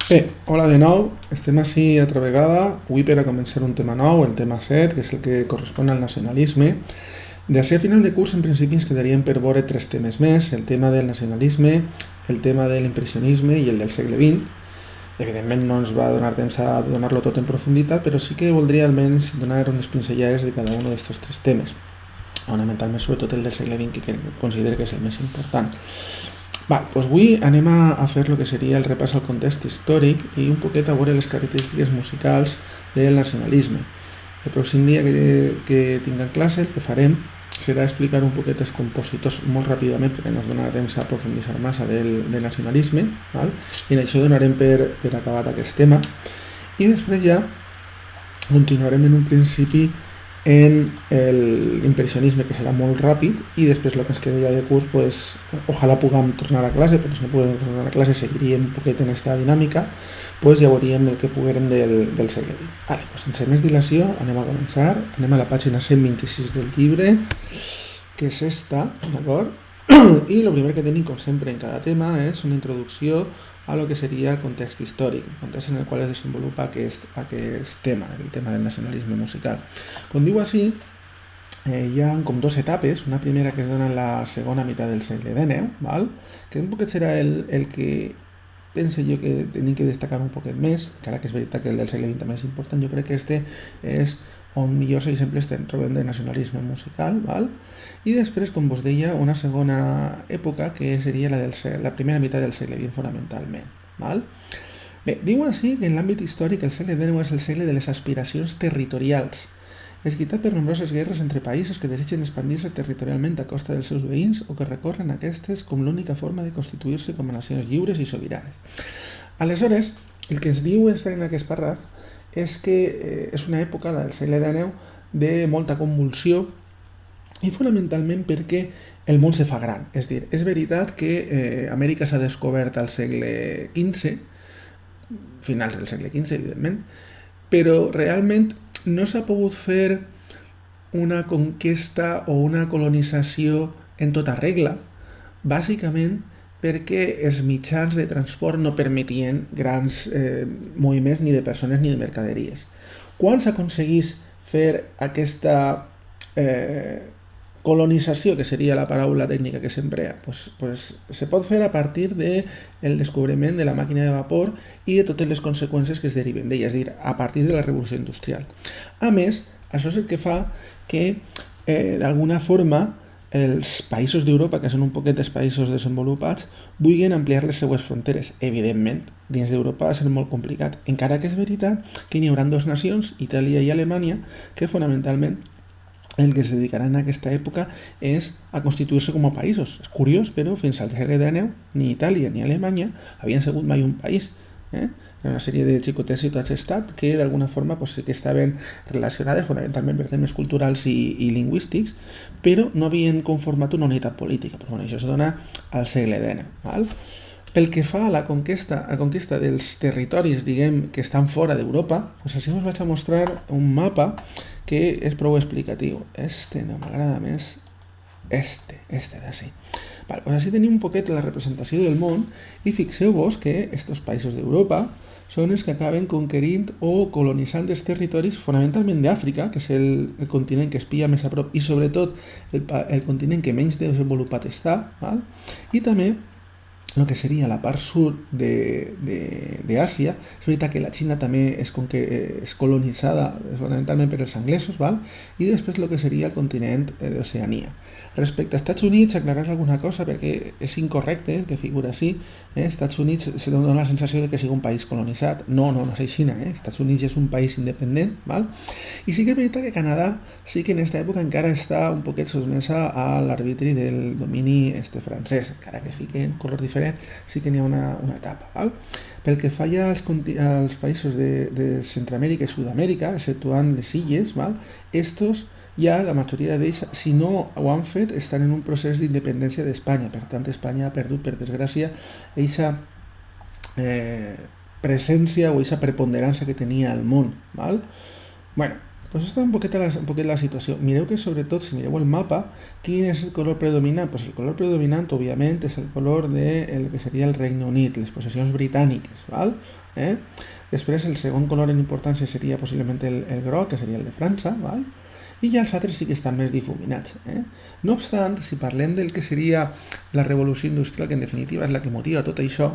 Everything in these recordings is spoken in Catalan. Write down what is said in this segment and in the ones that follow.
Bé, hola de nou, estem ací altra vegada, avui per a començar un tema nou, el tema 7, que és el que correspon al nacionalisme. D'ací a final de curs, en principi, ens quedarien per veure tres temes més, el tema del nacionalisme, el tema de l'impressionisme i el del segle XX. Evidentment no ens va donar temps a donar-lo tot en profunditat, però sí que voldria almenys donar unes pinzellades de cada un d'aquests tres temes, fonamentalment sobretot el del segle XX, que considero que és el més important. Doncs avui anem a fer el que seria el repàs al context històric i un poquet a veure les característiques musicals del nacionalisme. El pròxim dia que tinguem classe el que farem serà explicar un poquet els compositors molt ràpidament perquè no ens donarà temps a profunditzar massa del nacionalisme, val? I en això donarem per acabat aquest tema i després ja continuarem en un principi en l'impressionisme, que serà molt ràpid, i després el que ens queda ja de curs, pues, ojalà puguem tornar a classe, però si no puguem tornar a classe seguiríem un poquet en aquesta dinàmica, pues ja veuríem el que puguem del segle XX. Vale, pues sense més dilació anem a començar, anem a la pàgina 126 del llibre, que és esta, d'acord? I el primer que tenim, com sempre en cada tema, és una introducció a lo que seria el context històric, el context en el qual es desenvolupa aquest tema, el tema del nacionalisme musical. Com diu així, hi ha com dues etapes, una primera que es dona en la segona meitat del segle XIX, val? Que un poquet serà el que penso jo que tenim que destacar un poquet més, encara que és veritat que el del segle XX també és important. Jo crec que este és on millors exemples trobem de nacionalisme musical, val? I després, com vos deia, una segona època que seria la primera meitat del segle XX fonamentalment, val? Bé, diu així que en l'àmbit històric el segle XIX és el segle de les aspiracions territorials, esguitat per nombroses guerres entre països que desitgen expandir-se territorialment a costa dels seus veïns o que recorren aquestes com l'única forma de constituir-se com a nacions lliures i sobiranes. Aleshores, el que es diu en aquest parraf és que és una època, la del segle XIX, de molta convulsió i fonamentalment perquè el món se fa gran. És dir, és veritat que Amèrica s'ha descobert al segle XV, finals del segle XV, evidentment, però realment no s'ha pogut fer una conquesta o una colonització en tota regla, bàsicament perquè els mitjans de transport no permetien grans moviments ni de persones ni de mercaderies. Quan s'aconseguís fer aquesta colonització, que seria la paraula tècnica que s'emprea, pues se pot fer a partir del descobriment de la màquina de vapor i de totes les conseqüències que es deriven d'ella, és a dir, a partir de la revolució industrial. A més, això és el que fa que d'alguna forma els països d'Europa, que són un poquet els països desenvolupats, vulguin ampliar les seues fronteres. Evidentment, dins d'Europa va ser molt complicat, encara que és veritat que n'hi haurà dues nacions, Itàlia i Alemanya, que fonamentalment el que es dedicaran en aquesta època és a constituir-se com a països. És curiós, però fins al segle XIX ni Itàlia ni Alemanya havien sigut mai un país. Una sèrie de xicotets ciutats-estat que d'alguna forma sí que estaven relacionades fonamentalment per temes culturals i lingüístics, però no havien conformat una unitat política. Però això es dona al segle XIX. Val? Pel que fa a la conquesta dels territoris, diguem, que estan fora d'Europa, així us vaig a mostrar un mapa que és prou explicatiu. Este no m'agrada més, este d'ací. Així tenim un poquet la representació del món i fixeu-vos que aquests països d'Europa són els que acaben conquerint o colonitzant els territoris fonamentalment d'Àfrica, que és el continent que es pilla més a prop i sobretot el continent que menys desenvolupat està, val? I també el que seria la part sud d'Àsia. És veritat que la Xina també és colonitzada fonamentalment per els anglesos, val? I després el que seria el continent d'Oceania. Respecte als Estats Units, aclarar alguna cosa perquè és incorrecte que figura així. Estats Units se dona la sensació de que sigui un país colonitzat. No és així. Estats Units és un país independent, val? I sí que és veritat que Canadà sí que en aquesta època encara està un poquet sotmesa a l'arbitri del domini francès, encara que fiquen color diferent, sí que n'hi ha una etapa. Val? Pel que fa ja als països de Centroamèrica i Sud-amèrica, exceptuant les illes, val? Estos ja la majoria d'ells, si no ho han fet, estan en un procés d'independència d'Espanya. Per tant, Espanya ha perdut, per desgràcia, aquesta presència o aquesta preponderància que tenia al món. Val? Bueno, Pues està un poquet la situació. Mireu que sobretot, si mireu el mapa, quin és el color predominant? Pues el color predominant, òbviament, és el color del que seria el Regne Unit, les possessions britàniques, val? Després el segon color en importància seria possiblement el groc, que seria el de França, val? I ja els altres sí que estan més difuminats. No obstant, si parlem del que seria la revolució industrial, que en definitiva és la que motiva tot això,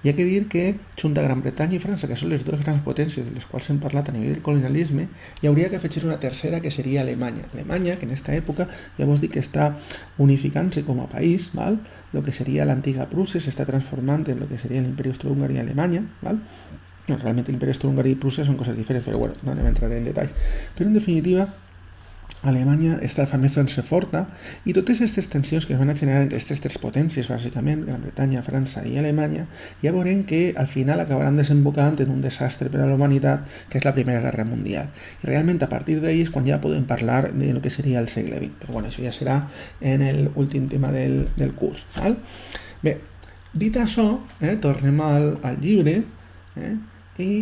hi ha que dir que, junt a Gran Bretanya i França, que són les dues grans potències de les quals hem parlat a nivell del colonialisme, hi hauria que afegir una tercera, que seria Alemanya. Alemanya, que en aquesta època ja vos dic que està unificant-se com a país, val? El que seria l'antiga Prússia s'està transformant en el que seria l'imperi austrohúngari i Alemanya, val? No, realment l'imperi austrohúngari i Prússia són coses diferents, però bueno, no anem a entrar en detalls. Però en definitiva, Alemanya està també fent-se forta i totes aquestes tensions que es van a generar entre aquestes tres potències, bàsicament, Gran Bretanya, França i Alemanya, ja veurem que al final acabaran desembocant en un desastre per a la humanitat, que és la Primera Guerra Mundial. I realment a partir d'ahí és quan ja podem parlar de lo que seria el segle XX. Però bueno, això ja serà en l'últim tema del curs. Val? Bé, dit això, tornem al llibre i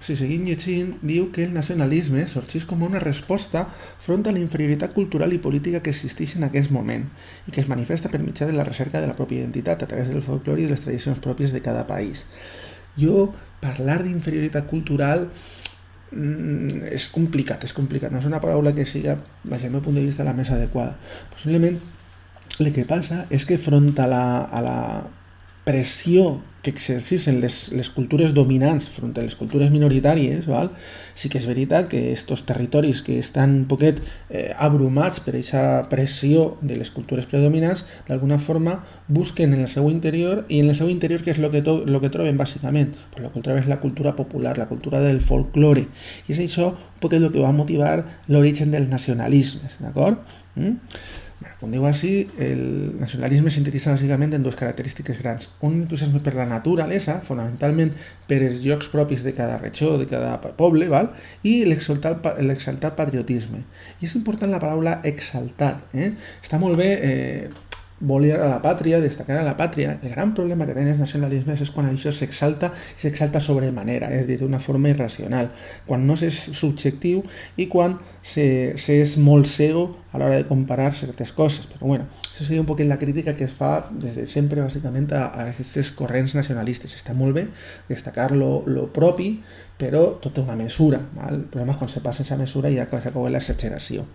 si seguim llegint, diu que el nacionalisme sorgeix com una resposta front a la inferioritat cultural i política que existeix en aquest moment i que es manifesta per mitjà de la recerca de la pròpia identitat a través del folklore i de les tradicions pròpies de cada país. Jo, parlar d'inferioritat cultural és complicat, no és una paraula que siga, des del meu punt de vista, la més adequada. Possiblement el que passa és que front a la pressió que exerceixen les cultures dominants front a les cultures minoritàries, val? Sí que és veritat que aquests territoris que estan un poquet abrumats per aquesta pressió de les cultures predominants, d'alguna forma busquen en el seu interior, i en el seu interior què és el que troben bàsicament? Pues el que troben és la cultura popular, la cultura del folklore, i és això un poquet el que va motivar l'origen dels nacionalismes, d'acord? Com diu així, el nacionalisme sintetitza bàsicament en dues característiques grans. Un entusiasme per la naturalesa, fonamentalment per els llocs propis de cada regió, de cada poble, val? I l'exaltat patriotisme. I és important la paraula exaltat. Està molt bé voler a la pàtria, destacar a la pàtria. El gran problema que tenen els nacionalismes és quan això s'exalta i s'exalta sobremanera, és a dir, d'una forma irracional, quan no és subjectiu i quan s'és molt cego a l'hora de comparar certes coses. Però bueno, això seria un poquet la crítica que es fa des de sempre bàsicament a aquests corrents nacionalistes. Està molt bé destacar lo propi, però tot té una mesura. Val? El problema és quan se passa aquesta mesura i ja s'acaba l'exageració.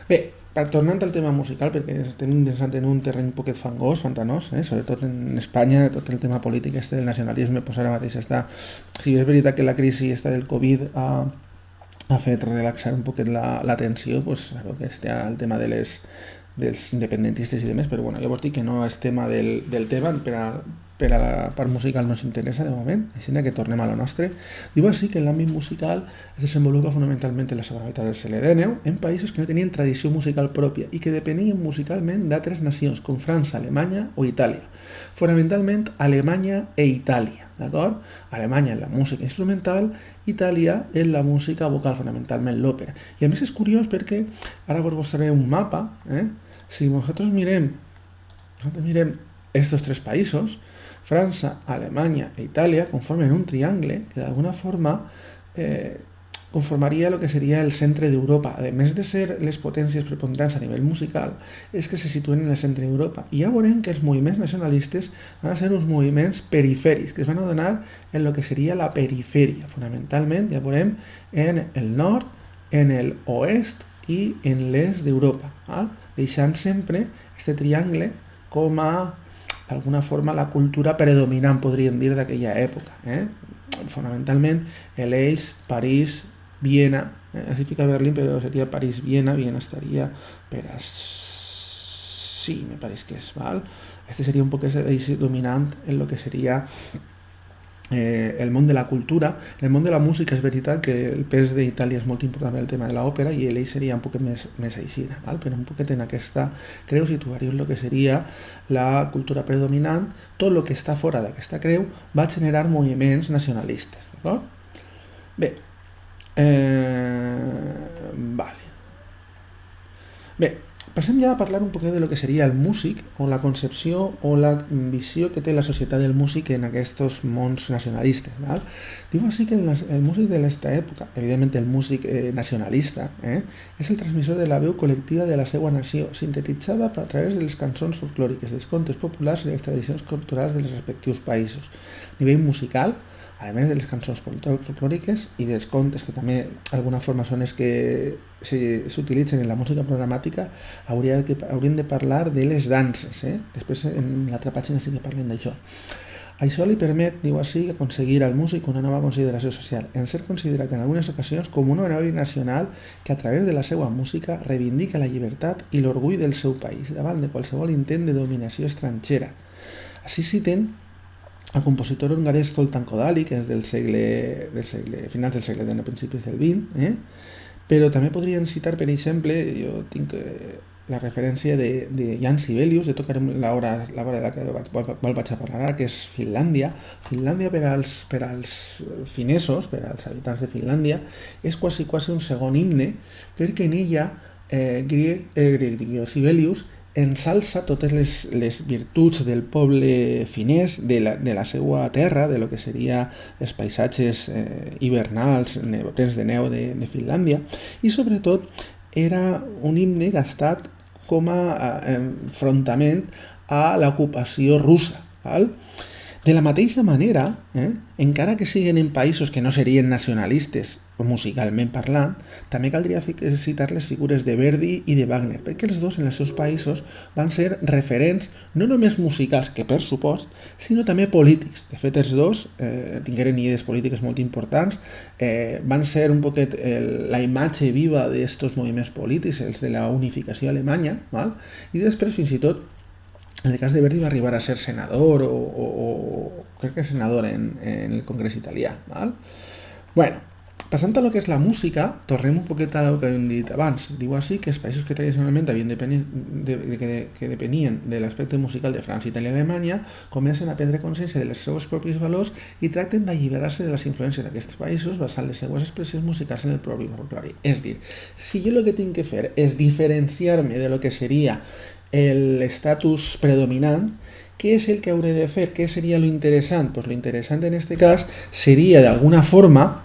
Bé, tornant al tema musical, perquè estem interessant en un terreny un poquet fangós, pantanós, sobretot en Espanya, tot el tema polític del nacionalisme, pues ara mateix està... Sí, és veritat que la crisi del Covid ha fet relaxar un poquet la tensió, pues, que està el tema dels independentistes i demés, però bueno, llavors dic que no és tema del tema, per a la part musical no s'interessa de moment, així que tornem a la nostra. Diu així que l'àmbit musical es desenvolupa fonamentalment en la segona meitat del segle XIX en països que no tenien tradició musical pròpia i que depenien musicalment d'altres nacions, com França, Alemanya o Itàlia. Fonamentalment Alemanya e Itàlia, d'acord? Alemanya en la música instrumental, Itàlia en la música vocal, fonamentalment l'òpera. I a més és curiós perquè, ara vos mostraré un mapa, si nosaltres mirem estos tres països, França, Alemanya i Itàlia, conformen un triangle que d'alguna forma conformaria el que seria el centre d'Europa. A més de ser les potències preponderants a nivell musical, és que se situen en el centre d'Europa. I ja veurem que els moviments nacionalistes van a ser uns moviments perifèrics, que es van a donar en el que seria la perifèria. Fonamentalment, ja veurem, en el nord, en l'oest i en l'est d'Europa, deixant sempre aquest triangle com a d'alguna forma la cultura predominant, podríem dir, d'aquella època. Fonamentalment, l'eix, París, Viena, així fica Berlín, però seria París-Viena, Viena estaria per així, me pareix que és, val? Este seria un poc l'eix dominant en el que seria el món de la cultura. En el món de la música és veritat que el pes d'Itàlia és molt important en el tema de l'òpera i l'eix seria un poc més així, però un poquet en aquesta creu situaria el que seria la cultura predominant. Tot el que està fora d'aquesta creu va generar moviments nacionalistes, d'acord? Bé, Passem ja a parlar un poquet de lo que seria el músic, o la concepció o la visió que té la societat del músic en aquests mons nacionalistes. Val? Diu així que el músic d'esta època, evidentment el músic nacionalista, és el transmissor de la veu col·lectiva de la seva nació, sintetitzada a través de les cançons folclòriques, dels contes populars i de les tradicions culturals dels respectius països. A nivell musical, a més de les cançons folclòriques i dels contes, que també d'alguna forma són els que s'utilitzen en la música programàtica, hauríem de parlar de les danses. Després en l'altra pàgina sí que parlem d'això. Això li permet, diu així, aconseguir al músic una nova consideració social, en ser considerat en algunes ocasions com un heroi nacional que a través de la seva música reivindica la llibertat i l'orgull del seu país davant de qualsevol intent de dominació estrangera. Així citen el compositor hongarès Zoltán Kodály, que és del finals del segle XIX, principis del XX, però també podrien citar, per exemple, jo tinc la referència de Jan Sibelius, de tocarem l'obra de la que vaig a parlar ara, que és Finlàndia. Finlàndia per als finesos, per als habitants de Finlàndia, és quasi un segon himne, perquè en ella Sibelius ensalça totes les virtuts del poble finès, de la seva terra, de lo que seria els paisatges hivernals, plens de neu de Finlàndia, i sobretot era un himne gastat com a enfrontament a l'ocupació russa. Val? De la mateixa manera, encara que siguin en països que no serien nacionalistes, musicalment parlant, també caldria citar les figures de Verdi i de Wagner, perquè els dos en els seus països van ser referents no només musicals, que per supost, sinó també polítics. De fet, els dos tingueren idees polítiques molt importants, van ser un poquet la imatge viva d'aquests moviments polítics, els de la unificació alemanya, val? I després, fins i tot, en el cas de Verdi va arribar a ser senador o crec que senador en el Congrés italià. Val? Bueno, passant a lo que és la música, tornem un poquet a lo que hem dit abans. Diu així que els països que tradicionalment que depenien de l'aspecte musical de França, Itàlia i Alemanya comencen a prendre consciència dels seus propis valors i tracten d'alliberar-se de les influències d'aquests països basant les seues expressions musicals en el propi folklore. És dir, si jo el que tinc que fer és diferenciar-me de lo que seria l'estatus predominant, què és el que hauré de fer? Què seria lo interessant? Pues lo interessant en este cas seria d'alguna forma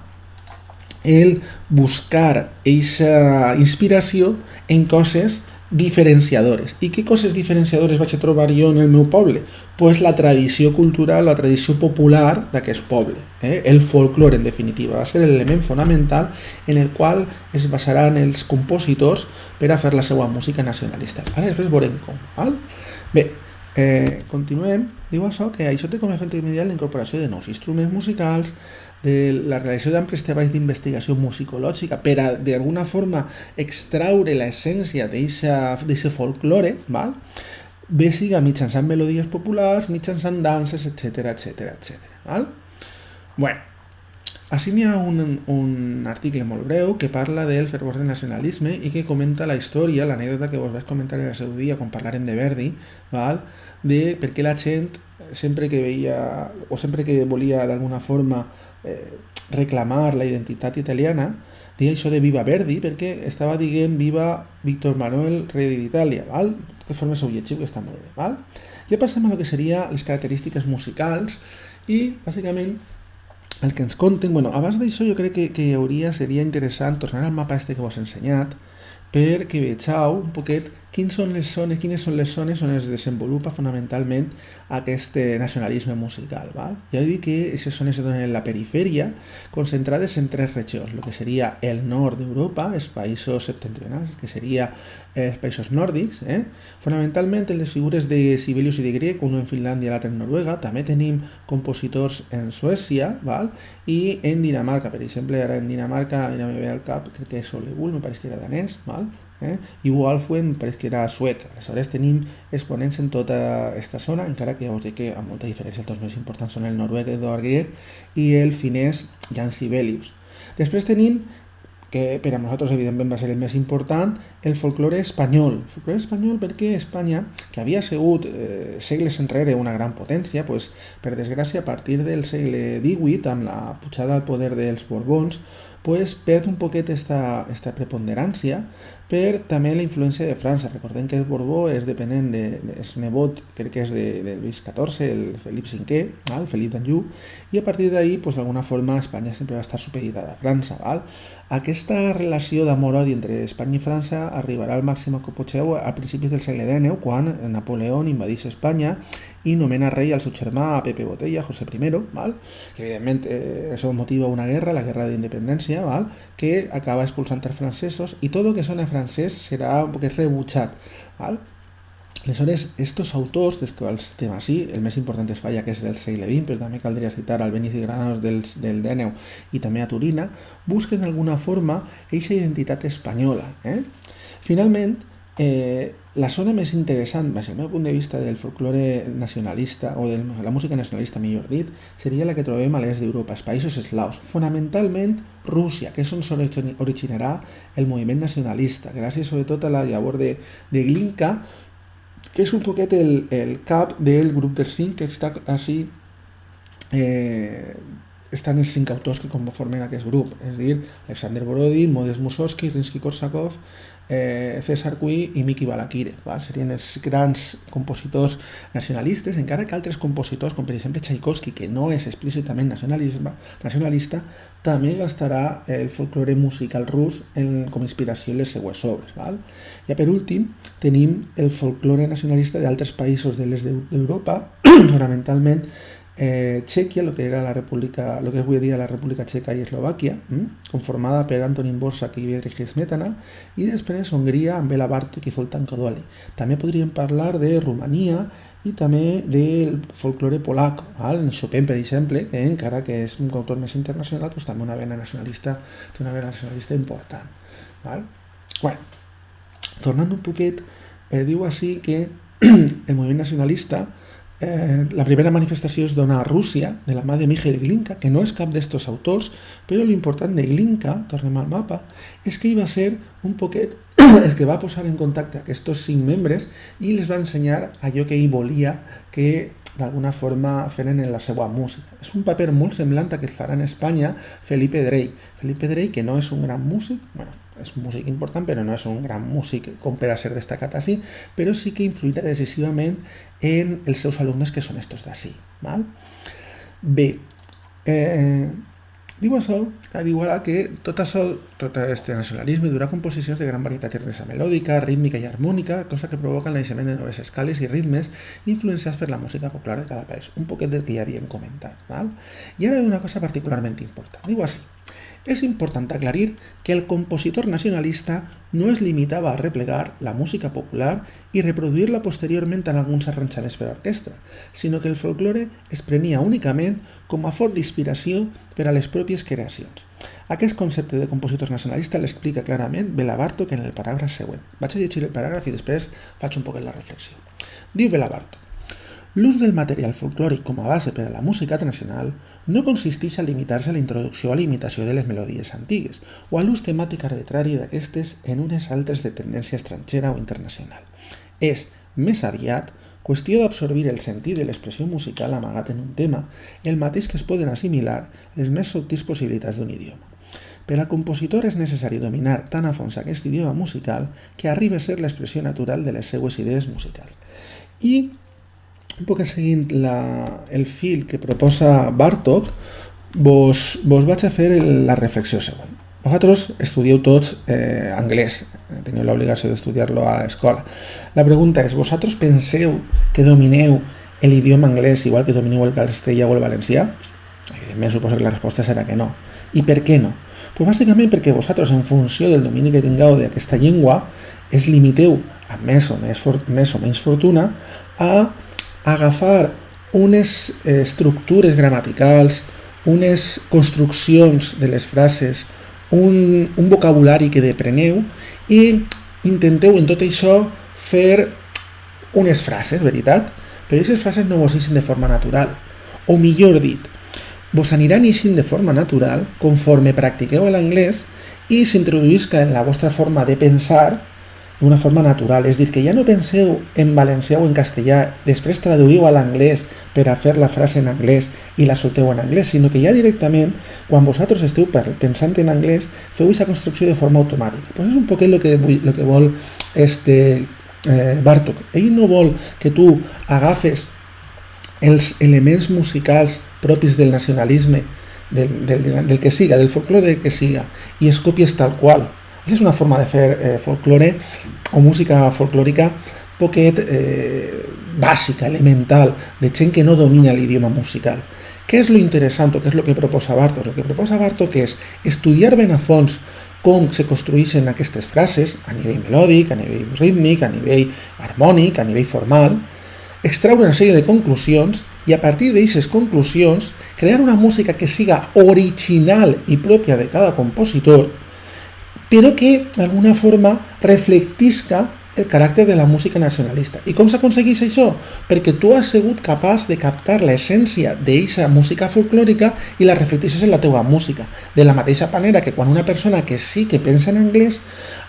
el buscar aquesta inspiració en coses diferenciadores. I què coses diferenciadores vaig a trobar jo en el meu poble? Pues la tradició cultural, la tradició popular d'aquest poble. El folklore, en definitiva, va ser l'element fonamental en el qual es basaran els compositors per a fer la seva música nacionalista. Ara després veurem com. Val? Bé, continuem. Diu això que això té com a efecte immediat la incorporació de nous instruments musicals, de la realització d'amplis treballs d'investigació musicològica per a, d'alguna forma, extraure l'essència d'aquest folklore, val? Bé siga mitjançant melodies populars, mitjançant danses, etc. Val? Bueno, així n'hi ha un article molt breu que parla del fervor del nacionalisme i que comenta la història, l'anècdota que vos vaig comentar en el seu dia quan parlarem de Verdi, val? De per què la gent sempre que veia o sempre que volia d'alguna forma reclamar la identitat italiana deia això de Viva Verdi perquè estava dient Viva Víctor Manuel, rei d'Itàlia, val? De forma seu llegiu que està molt bé, val? Ja passem a lo que seria les característiques musicals i bàsicament el que ens conten, bueno, abans d'això jo crec que seria interessant tornar al mapa este que vos he ensenyat perquè vegeu un poquet quines són les zones on es desenvolupa fonamentalment aquest nacionalisme musical. Val? Ja he dit que aquestes zones es donen en la perifèria, concentrades en tres regions, el que seria el nord d'Europa, els països septentrionals, que seria els països nòrdics, fonamentalment en les figures de Sibelius i de Grieg, un en Finlàndia i l'altre en Noruega, també tenim compositors en Suècia, val? I en Dinamarca, per exemple, ara en Dinamarca, ja me ve al cap, crec que és Solebull, me pareix que era danès, val? I Wolfwen pareix que era suec. Aleshores tenim exponents en tota aquesta zona, encara que ja us dic que amb molta diferència els dos més importants són el noruec Edvard Grieg i el finès Jan Sibelius. Després tenim, que per a nosaltres evidentment va ser el més important, el folklore espanyol. El folklore espanyol perquè Espanya, que havia sigut segles enrere una gran potència, pues, per desgràcia a partir del segle XVIII, amb la pujada al poder dels Borbons, pues, perd un poquet esta preponderància per també la influència de França. Recordem que el Borbó és dependent és nebot, crec que és de Lluís XIV, el Felip V, el Felip d'Anjou, i a partir d'ahir, doncs, d'alguna forma, Espanya sempre va estar supeditada a França. Val? Aquesta relació d'amor-odi entre Espanya i França arribarà al màxim apogeu a principis del segle XIX, quan Napoleó invadeix Espanya i nomena rei al seu germà Pepe Botella, José I, val? Que evidentment això motiva una guerra, la guerra d'independència, val? Que acaba expulsant els francesos i tot el que sona francès serà un poquet rebutjat. Val? Aleshores, estos autors, dels quals estem així, el més important és Falla, que és del segle XX, però també caldria citar al Benici Granados del XIX i també a Turina, busquen d'alguna forma aquesta identitat espanyola. Finalment, la zona més interessant, des del meu punt de vista, del folklore nacionalista, o de la música nacionalista, millor dit, seria la que trobem a l'est d'Europa, els països eslaus, fonamentalment Rússia, que és on s'originarà el moviment nacionalista, gràcies sobretot a la llavor de Glinka, que és un poquet el cap del grup dels 5, que està així, estan els 5 autors que conformen aquest grup, és a dir, Alexander Borodin, Modest Mussorgsky, Rimsky-Korsakov, César Cui i Miki Balakirev. Serien els grans compositors nacionalistes, encara que altres compositors, com per exemple Tchaikovsky, que no és explícitament nacionalista, també gastarà el folklore musical rus com a inspiració en les seues obres. I per últim, tenim el folklore nacionalista d'altres països de l'est d'Europa, fonamentalment Txèquia, el que era la república, el que és avui dia la República Txeca i Eslovàquia, conformada per Antonín Dvořák i Bedřich Smetana, i després Hongria amb Béla Bartók i Zoltán Kodály. També podríem parlar de Romania i també del folklore polac. En Chopin, per exemple, que encara que és un autor més internacional, doncs també té una vena nacionalista important. Bueno, tornant un poquet, diu així que el moviment nacionalista, la primera manifestació es dona a Rússia, de la mà de Mikhail Glinka, que no és cap d'estos autors, però l'important de Glinka, tornem al mapa, és que ell va ser un poquet el que va posar en contacte aquests 5 membres i els va ensenyar allò que ell volia que d'alguna forma feren en la seva música. És un paper molt semblant a que es farà en Espanya Felipe Drey. Felipe Drey, que no és un gran músic, bueno, és un músic important, però no és un gran músic com per a ser destacat així, però sí que influirà decisivament en els seus alumnes, que són estos d'ací. Bé, diu això, diu ara que tot aquest nacionalisme durà composicions de gran varietat i riquesa melòdica, rítmica i harmònica, cosa que provoca el naixement de noves escales i ritmes influenciats per la música popular de cada país. Un poquet del que ja havíem comentat. I ara una cosa particularment important. Diu així: es important aclarir que el compositor nacionalista no es limitaba a replegar la música popular y reproduirla posteriormente en alguns arranjaments per a orquestra, sinó que el folklore es prenia únicament com a font d'inspiració per a les pròpies creacions. Aquest concepte de compositor nacionalista l'explica clarament Béla Bartók en el paràgraf següent. Vaig a llegir el paràgraf i després faig un poquet la reflexió. Diu Béla Bartók: l'ús del material folclòric com a base per a la música tradicional no consisteix a limitar-se a la introducció o a la imitació de les melodies antigues o a l'ús temàtic arbitrari d'aquestes en unes altres de tendència estrangera o internacional. És, més aviat, qüestió d'absorbir el sentit de l'expressió musical amagat en un tema, el mateix que es poden assimilar les més subtils possibilitats d'un idioma. Per al compositor és necessari dominar tan a fons aquest idioma musical que arribi a ser l'expressió natural de les seues idees musicals. I un poc seguint el fil que proposa Bartók, vos vaig a fer la reflexió següent. Vosaltres estudieu tots anglès, teniu l'obligació d'estudiar-lo a l'escola. La pregunta és, vosaltres penseu que domineu l'idioma anglès igual que domineu el castellà o el valencià? Evidentment, suposo que la resposta serà que no. I per què no? Pues bàsicament perquè vosaltres, en funció del domini que tingueu d'aquesta llengua, es limiteu, amb més o menys fortuna, a agafar unes estructures gramaticals, unes construccions de les frases, un vocabulari que depreneu i intenteu en tot això fer unes frases, veritat? Però aquestes frases no vos eixen de forma natural. O millor dit, vos aniran eixint de forma natural conforme practiqueu l'anglès i s'introduïsca en la vostra forma de pensar d'una forma natural. És a dir, que ja no penseu en valencià o en castellà, després traduïu a l'anglès per a fer la frase en anglès i la solteu en anglès, sinó que ja directament, quan vosaltres esteu pensant en anglès, feu aquesta construcció de forma automàtica. Pues és un poquet el que vol Bartók. Ell no vol que tu agafes els elements musicals propis del nacionalisme, del que siga, del folklore que siga, i es copies tal qual. És una forma de fer folklore o música folclòrica poquet bàsica, elemental, de gent que no domina l'idioma musical. Què és lo interessant o què és el que proposa Bartók? El que proposa Bartók és estudiar ben a fons com se construeixen aquestes frases a nivell melòdic, a nivell rítmic, a nivell harmònic, a nivell formal, extraure una sèrie de conclusions i a partir d'aquestes conclusions crear una música que siga original i pròpia de cada compositor, però que d'alguna forma reflectisca el caràcter de la música nacionalista. I com s'aconsegueix això? Perquè tu has sigut capaç de captar l'essència d'aquesta música folclòrica i la reflecteixes en la teva música. De la mateixa manera que quan una persona que sí que pensa en anglès,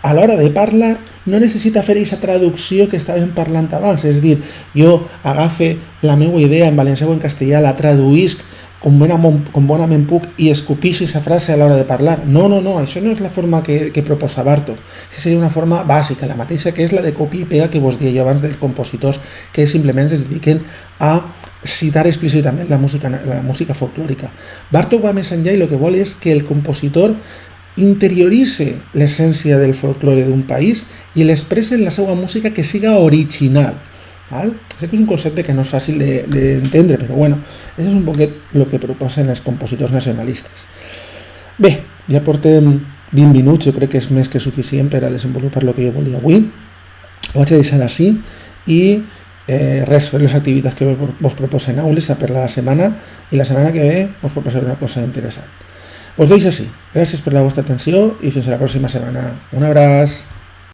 a l'hora de parlar no necessita fer aquesta traducció que estàvem parlant abans, és a dir, jo agafe la meva idea en valencià o en castellà, la traduïsc com bonament puc i escopixi aquesta frase a l'hora de parlar. No, això no és la forma que proposa Bartók. Això seria una forma bàsica, la mateixa que és la de copia i pega que vos deia abans dels compositors que simplement es dediquen a citar explícitament la música folclòrica. Bartók va més enllà i el que vol és que el compositor interioritze l'essència del folklore d'un país i l'expressa en la seva música que siga original. Sé que és un concepte que no és fàcil d'entendre, però bueno, això és un poquet el que proposen els compositors nacionalistes. Bé, ja portem 20 minuts, jo crec que és més que suficient per a desenvolupar el que jo volia avui. Ho vaig a deixar així i res, fer les activitats que vos proposen aules per la setmana i la setmana que ve us proposaré una cosa interessant. Us deixo així. Gràcies per la vostra atenció i fins a la pròxima setmana. Un abraç!